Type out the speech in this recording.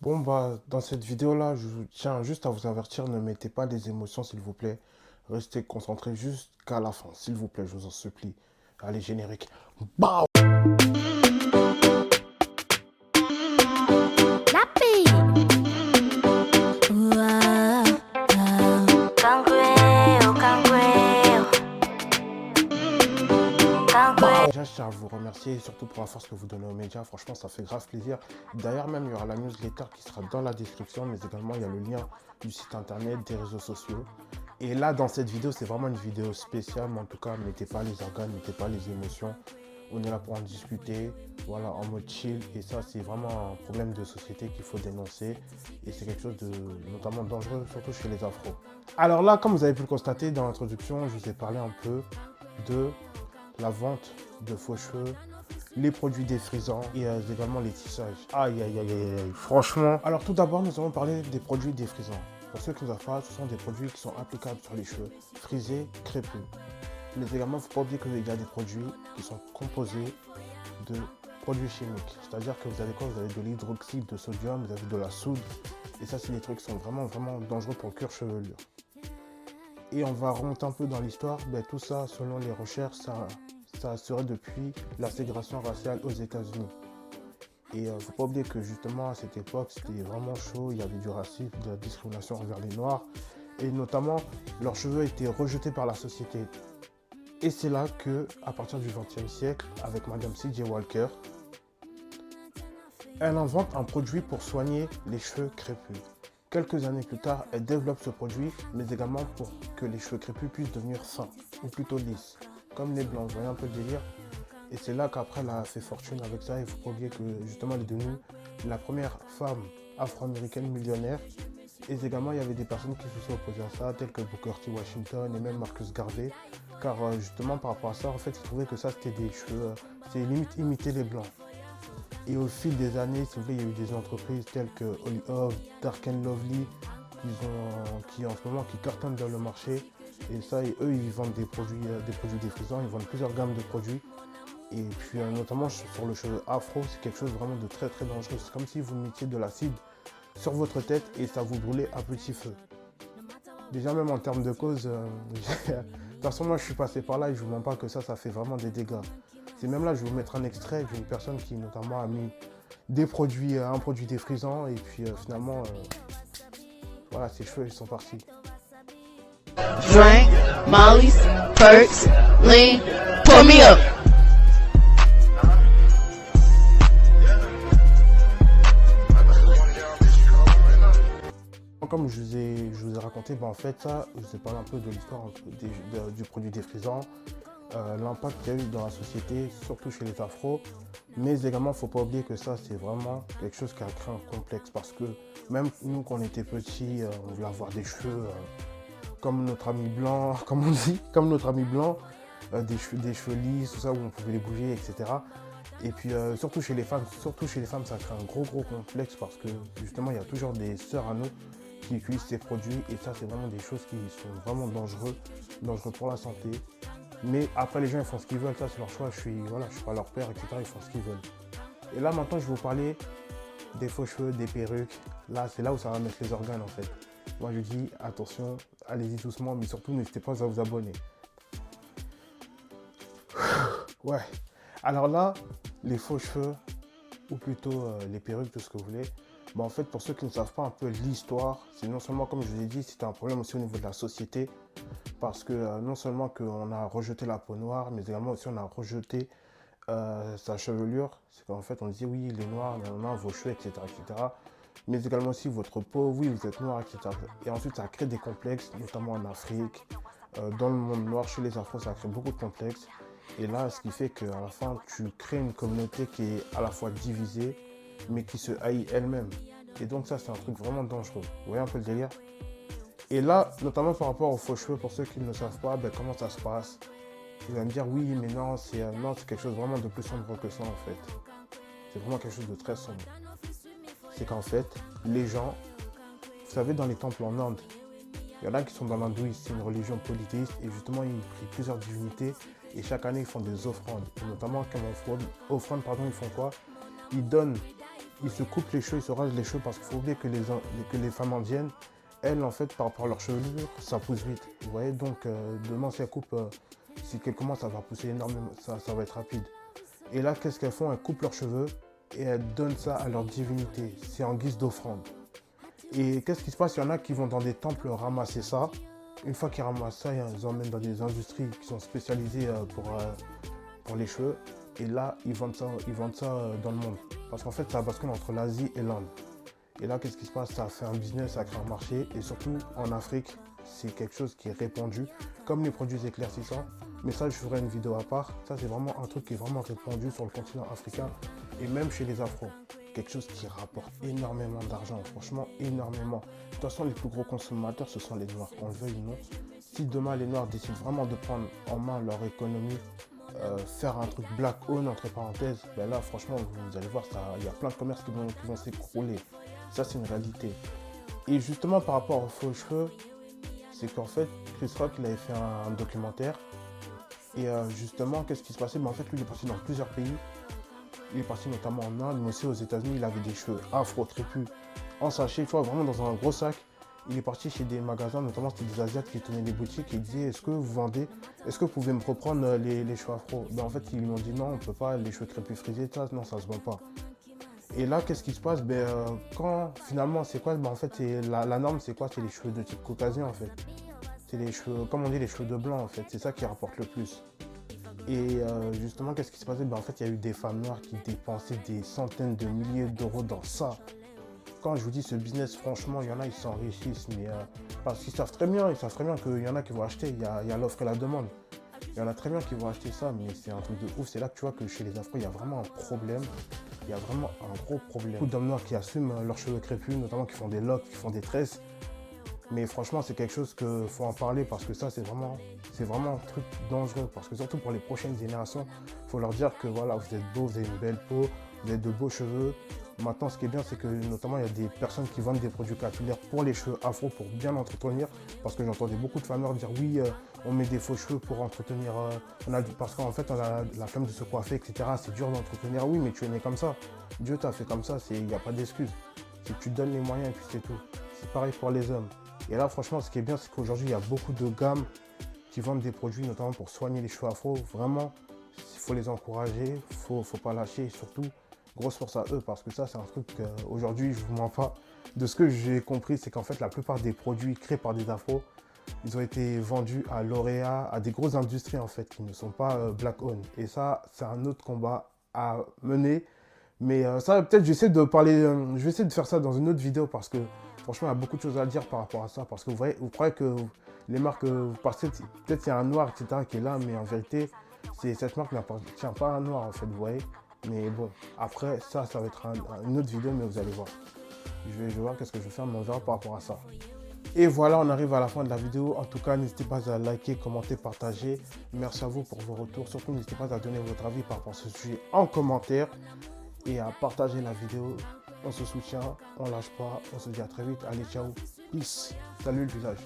Bon bah dans cette vidéo là, je tiens juste à vous avertir, ne mettez pas les émotions s'il vous plaît. Restez concentrés jusqu'à la fin, s'il vous plaît, je vous en supplie. Allez, générique. Bah Déjà, je tiens à vous remercier, surtout pour la force que vous donnez aux médias. Franchement, ça fait grave plaisir. D'ailleurs, même, il y aura la newsletter qui sera dans la description, mais également, il y a le lien du site internet, des réseaux sociaux. Et là, dans cette vidéo, c'est vraiment une vidéo spéciale, mais en tout cas, mettez pas les organes, mettez pas les émotions. On est là pour en discuter, voilà, en mode chill. Et ça, c'est vraiment un problème de société qu'il faut dénoncer. Et c'est quelque chose de notamment dangereux, surtout chez les afros. Alors là, comme vous avez pu le constater dans l'introduction, je vous ai parlé un peu de la vente de faux cheveux, les produits défrisants et également les tissages. Aïe, aïe, aïe, aïe, aïe, franchement. Alors tout d'abord, nous allons parler des produits défrisants. Pour ceux qui ne savent pas, ce sont des produits qui sont applicables sur les cheveux, frisés, crépus. Mais également, il ne faut pas oublier qu'il y a des produits qui sont composés de produits chimiques. C'est-à-dire que vous avez quoi? Vous avez de l'hydroxyde de sodium, vous avez de la soude. Et ça, c'est des trucs qui sont vraiment dangereux pour le cuir chevelu. Et on va remonter un peu dans l'histoire. Tout ça, selon les recherches, ça serait depuis la ségrégation raciale aux États-Unis. Et il ne faut pas oublier que justement à cette époque, c'était vraiment chaud. Il y avait du racisme, de la discrimination envers les Noirs. Et notamment, leurs cheveux étaient rejetés par la société. Et c'est là que, à partir du XXe siècle, avec Madame C.J. Walker, elle invente un produit pour soigner les cheveux crépus. Quelques années plus tard, elle développe ce produit, mais également pour que les cheveux crépus puissent devenir fins, ou plutôt lisses, comme les blancs. Vous voyez un peu le délire? Et c'est là qu'après, elle a fait fortune avec ça. Il ne faut pas oublier que justement, elle est devenue la première femme afro-américaine millionnaire. Et également, il y avait des personnes qui se sont opposées à ça, telles que Booker T. Washington et même Marcus Garvey. Car justement, par rapport à ça, en fait, ils trouvaient que ça, c'était des cheveux, c'est limite imiter les blancs. Et au fil des années, si vous voulez, il y a eu des entreprises telles que Olive, Dark & Lovely, qui en ce moment qui cartonnent dans le marché. Et ça, eux, ils vendent des produits défrisants, ils vendent plusieurs gammes de produits. Et puis notamment sur le cheveu afro, c'est quelque chose vraiment de très dangereux. C'est comme si vous mettiez de l'acide sur votre tête et ça vous brûlait à petit feu. Déjà même en termes de cause, de toute façon moi je suis passé par là et je vous mens pas que ça fait vraiment des dégâts. C'est même là, je vais vous mettre un extrait d'une personne qui notamment a mis un produit défrisant et puis finalement, voilà, ses cheveux ils sont partis. Drink, Molly's, Perks, Lean, pull me up. Comme je vous ai raconté, en fait ça, je vous ai parlé un peu de l'histoire du produit défrisant, l'impact qu'il y a eu dans la société, surtout chez les afros, mais également il ne faut pas oublier que ça c'est vraiment quelque chose qui a créé un complexe parce que même nous quand on était petits, on voulait avoir des cheveux comme notre ami blanc, comme on dit, comme notre ami blanc, des cheveux lisses, tout ça où on pouvait les bouger, etc. Et puis surtout chez les femmes, ça crée un gros complexe parce que justement il y a toujours des sœurs à nous qui utilisent ces produits et ça c'est vraiment des choses qui sont vraiment dangereux pour la santé. Mais après les gens ils font ce qu'ils veulent, ça c'est leur choix, je suis pas leur père, etc. Ils font ce qu'ils veulent. Et là maintenant je vais vous parler des faux cheveux, des perruques. Là c'est là où ça va mettre les organes en fait. Moi je dis attention, allez-y doucement, mais surtout n'hésitez pas à vous abonner. Ouais. Alors là, les faux cheveux, ou plutôt les perruques, tout ce que vous voulez, en fait, pour ceux qui ne savent pas un peu l'histoire, c'est non seulement, comme je vous ai dit, c'était un problème aussi au niveau de la société, parce que non seulement qu'on a rejeté la peau noire, mais également aussi on a rejeté sa chevelure. C'est qu'en fait, on dit oui, les noirs, vos cheveux, etc., etc. Mais également aussi votre peau, oui, vous êtes noir, etc. Et ensuite, ça a créé des complexes, notamment en Afrique, dans le monde noir, chez les afros, ça a créé beaucoup de complexes. Et là, ce qui fait qu'à la fin, tu crées une communauté qui est à la fois divisée, mais qui se haït elle-même. Et donc ça, c'est un truc vraiment dangereux. Vous voyez un peu le délire? Et là, notamment par rapport aux faux cheveux, pour ceux qui ne savent pas, comment ça se passe? Vous allez me dire, oui, mais non, c'est quelque chose vraiment de plus sombre que ça, en fait. C'est vraiment quelque chose de très sombre. C'est qu'en fait, les gens, vous savez, dans les temples en Inde, il y en a qui sont dans l'hindouisme, c'est une religion polythéiste, et justement, ils prient plusieurs divinités, et chaque année, ils font des offrandes. Et notamment, quand ils font offrande, ils font quoi? Ils donnent ils se coupent les cheveux, ils se rasent les cheveux parce qu'il faut oublier que les femmes indiennes, elles, en fait, par rapport à leur chevelure, ça pousse vite. Vous voyez, donc demain, si elles coupent, si qu'elles commencent, ça va pousser énormément, ça va être rapide. Et là, qu'est-ce qu'elles font? Elles coupent leurs cheveux et elles donnent ça à leur divinité. C'est en guise d'offrande. Et qu'est-ce qui se passe? Il y en a qui vont dans des temples ramasser ça. Une fois qu'ils ramassent ça, ils emmènent dans des industries qui sont spécialisées pour les cheveux. Et là, ils vendent ça dans le monde. Parce qu'en fait, ça bascule entre l'Asie et l'Inde. Et là, qu'est-ce qui se passe? Ça fait un business, ça crée un marché. Et surtout, en Afrique, c'est quelque chose qui est répandu, comme les produits éclaircissants. Mais ça, je ferai une vidéo à part. Ça, c'est vraiment un truc qui est vraiment répandu sur le continent africain et même chez les Afros. Quelque chose qui rapporte énormément d'argent, franchement, énormément. De toute façon, les plus gros consommateurs, ce sont les Noirs, qu'on le veuille ou non. Si demain, les Noirs décident vraiment de prendre en main leur économie, faire un truc black owned entre parenthèses, ben là franchement vous allez voir, il y a plein de commerces qui vont s'écrouler. Ça c'est une réalité. Et justement par rapport aux faux cheveux, c'est qu'en fait Chris Rock il avait fait un documentaire et justement qu'est-ce qui se passait? En fait lui il est parti dans plusieurs pays. Il est parti notamment en Inde, mais aussi aux États-Unis. Il avait des cheveux afro crépus en sachet, tu vois, vraiment dans un gros sac. Il est parti chez des magasins, notamment c'était des Asiates qui tenaient des boutiques et ils disaient est-ce que vous vendez, est-ce que vous pouvez me reprendre les cheveux afro? Ben, en fait ils lui ont dit non, on ne peut pas, les cheveux crépus frisés, ça, non, ça se vend pas. Et là qu'est-ce qui se passe? Quand finalement c'est quoi? En fait la norme c'est quoi? C'est les cheveux de type caucasien en fait. C'est les cheveux, comme on dit, les cheveux de blanc en fait, c'est ça qui rapporte le plus. Et justement qu'est-ce qui se passait? En fait il y a eu des femmes noires qui dépensaient des centaines de milliers d'euros dans ça. Quand je vous dis ce business, franchement, il y en a, ils s'enrichissent, mais parce qu'ils savent très bien qu'il y en a qui vont acheter, il y a l'offre et la demande. Il y en a très bien qui vont acheter ça, mais c'est un truc de ouf. C'est là que tu vois que chez les Afro, il y a vraiment un problème. Il y a vraiment un gros problème. Beaucoup d'hommes noirs qui assument leurs cheveux crépus, notamment qui font des locks, qui font des tresses. Mais franchement, c'est quelque chose qu'il faut en parler parce que ça, c'est vraiment un truc dangereux. Parce que surtout pour les prochaines générations, il faut leur dire que voilà, vous êtes beaux, vous avez une belle peau, vous avez de beaux cheveux. Maintenant, ce qui est bien, c'est que notamment, il y a des personnes qui vendent des produits capillaires pour les cheveux afro pour bien entretenir. Parce que j'entendais beaucoup de femmes dire oui, on met des faux cheveux pour entretenir. Parce qu'en fait, on a la flemme de se coiffer, etc. C'est dur d'entretenir. Oui, mais tu es né comme ça. Dieu t'a fait comme ça, il n'y a pas d'excuse. Si tu te donnes les moyens et puis c'est tout. C'est pareil pour les hommes. Et là, franchement, ce qui est bien, c'est qu'aujourd'hui, il y a beaucoup de gammes qui vendent des produits, notamment pour soigner les cheveux afro. Vraiment, il faut les encourager, il ne faut pas lâcher. Et surtout, grosse force à eux, parce que ça, c'est un truc qu'aujourd'hui, je ne vous mens pas. De ce que j'ai compris, c'est qu'en fait, la plupart des produits créés par des afros, ils ont été vendus à L'Oréal, à des grosses industries, en fait, qui ne sont pas black owned. Et ça, c'est un autre combat à mener. Mais ça, peut-être, je vais essayer de faire ça dans une autre vidéo, parce que franchement, il y a beaucoup de choses à dire par rapport à ça. Parce que vous croyez que les marques, peut-être il y a un noir, etc., qui est là, mais en vérité, cette marque n'appartient pas à un noir, en fait, vous voyez. Mais bon, après, ça va être une autre vidéo, mais vous allez voir. Je vais voir qu'est-ce que je vais faire, mais on verra par rapport à ça. Et voilà, on arrive à la fin de la vidéo. En tout cas, n'hésitez pas à liker, commenter, partager. Merci à vous pour vos retours. Surtout, n'hésitez pas à donner votre avis par rapport à ce sujet en commentaire. Et à partager la vidéo. On se soutient, on lâche pas. On se dit à très vite. Allez, ciao. Peace. Salut le village.